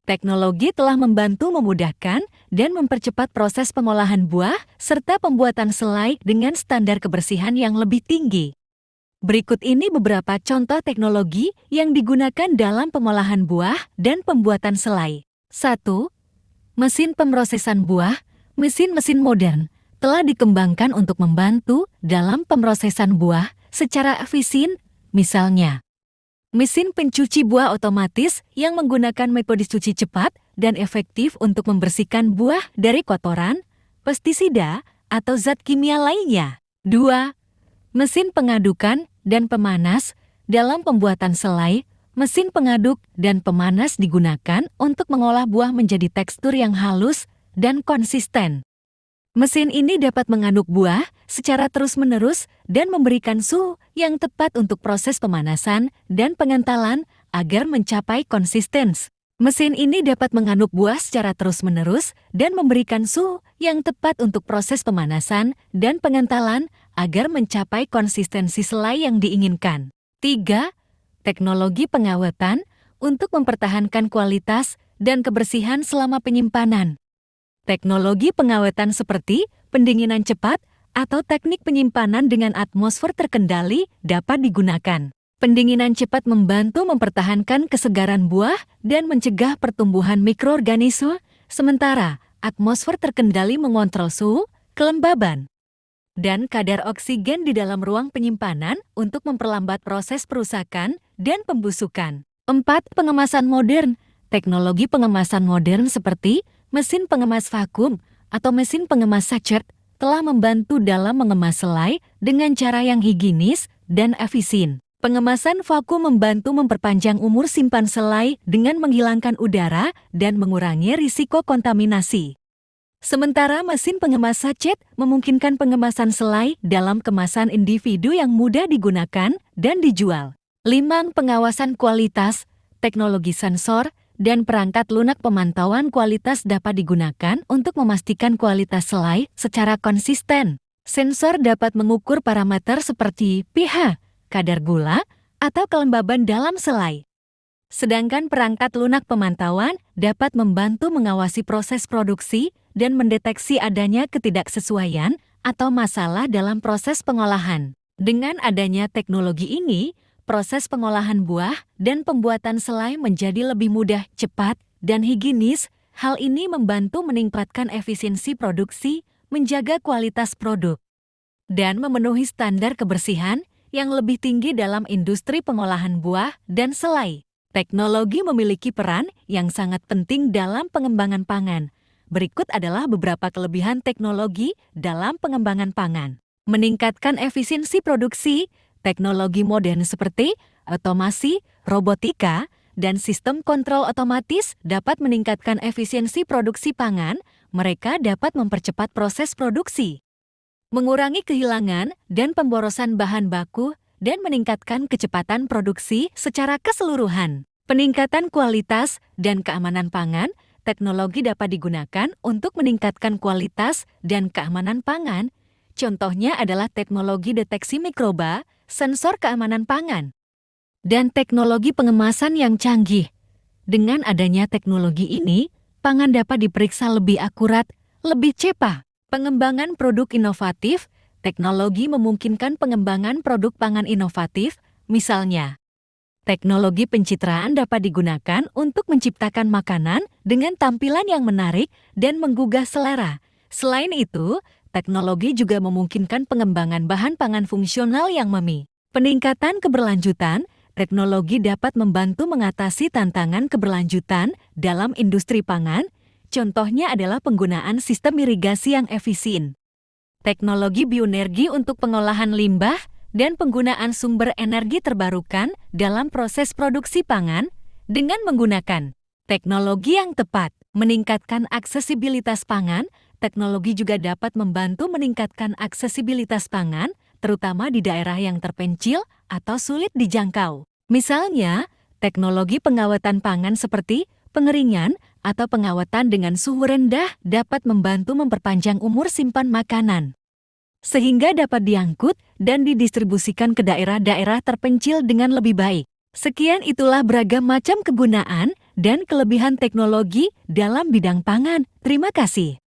Teknologi telah membantu memudahkan dan mempercepat proses pengolahan buah serta pembuatan selai dengan standar kebersihan yang lebih tinggi. Berikut ini beberapa contoh teknologi yang digunakan dalam pengolahan buah dan pembuatan selai. 1. Mesin pemrosesan buah. Mesin-mesin modern telah dikembangkan untuk membantu dalam pemrosesan buah secara efisien, misalnya mesin pencuci buah otomatis yang menggunakan metode cuci cepat dan efektif untuk membersihkan buah dari kotoran, pestisida, atau zat kimia lainnya. 2. Mesin pengadukan dan pemanas. Dalam pembuatan selai, mesin pengaduk dan pemanas digunakan untuk mengolah buah menjadi tekstur yang halus dan konsisten. Mesin ini dapat mengaduk buah secara terus-menerus dan memberikan suhu yang tepat untuk proses pemanasan dan pengentalan agar mencapai konsistensi. Mesin ini dapat mengaduk buah secara terus-menerus dan memberikan suhu yang tepat untuk proses pemanasan dan pengentalan agar mencapai konsistensi selai yang diinginkan. 3. Teknologi pengawetan untuk mempertahankan kualitas dan kebersihan selama penyimpanan. Teknologi pengawetan seperti pendinginan cepat atau teknik penyimpanan dengan atmosfer terkendali dapat digunakan. Pendinginan cepat membantu mempertahankan kesegaran buah dan mencegah pertumbuhan mikroorganisme, sementara atmosfer terkendali mengontrol suhu, kelembaban, dan kadar oksigen di dalam ruang penyimpanan untuk memperlambat proses perusakan dan pembusukan. 4. Pengemasan modern. Teknologi pengemasan modern seperti mesin pengemas vakum atau mesin pengemas sachet telah membantu dalam mengemas selai dengan cara yang higienis dan efisien. Pengemasan vakum membantu memperpanjang umur simpan selai dengan menghilangkan udara dan mengurangi risiko kontaminasi. Sementara mesin pengemas sachet memungkinkan pengemasan selai dalam kemasan individu yang mudah digunakan dan dijual. 5. Pengawasan kualitas. Teknologi sensor dan perangkat lunak pemantauan kualitas dapat digunakan untuk memastikan kualitas selai secara konsisten. Sensor dapat mengukur parameter seperti pH, kadar gula, atau kelembaban dalam selai. Sedangkan perangkat lunak pemantauan dapat membantu mengawasi proses produksi dan mendeteksi adanya ketidaksesuaian atau masalah dalam proses pengolahan. Dengan adanya teknologi ini, proses pengolahan buah dan pembuatan selai menjadi lebih mudah, cepat, dan higienis. Hal ini membantu meningkatkan efisiensi produksi, menjaga kualitas produk, dan memenuhi standar kebersihan yang lebih tinggi dalam industri pengolahan buah dan selai. Teknologi memiliki peran yang sangat penting dalam pengembangan pangan. Berikut adalah beberapa kelebihan teknologi dalam pengembangan pangan. Meningkatkan efisiensi produksi. Teknologi modern seperti otomasi, robotika, dan sistem kontrol otomatis dapat meningkatkan efisiensi produksi pangan. Mereka dapat mempercepat proses produksi, mengurangi kehilangan dan pemborosan bahan baku, dan meningkatkan kecepatan produksi secara keseluruhan. Peningkatan kualitas dan keamanan pangan. Teknologi dapat digunakan untuk meningkatkan kualitas dan keamanan pangan. Contohnya adalah teknologi deteksi mikroba, sensor keamanan pangan, dan teknologi pengemasan yang canggih. Dengan adanya teknologi ini, pangan dapat diperiksa lebih akurat, lebih cepat. Pengembangan produk inovatif. Teknologi memungkinkan pengembangan produk pangan inovatif, misalnya teknologi pencitraan dapat digunakan untuk menciptakan makanan dengan tampilan yang menarik dan menggugah selera. Selain itu, teknologi juga memungkinkan pengembangan bahan pangan fungsional yang peningkatan keberlanjutan. Teknologi dapat membantu mengatasi tantangan keberlanjutan dalam industri pangan. Contohnya adalah penggunaan sistem irigasi yang efisien, teknologi bioenergi untuk pengolahan limbah, dan penggunaan sumber energi terbarukan dalam proses produksi pangan. Dengan menggunakan teknologi yang tepat, meningkatkan aksesibilitas pangan. Teknologi juga dapat membantu meningkatkan aksesibilitas pangan, terutama di daerah yang terpencil atau sulit dijangkau. Misalnya, teknologi pengawatan pangan seperti pengeringan atau pengawatan dengan suhu rendah dapat membantu memperpanjang umur simpan makanan, sehingga dapat diangkut dan didistribusikan ke daerah-daerah terpencil dengan lebih baik. Sekian itulah beragam macam kegunaan dan kelebihan teknologi dalam bidang pangan. Terima kasih.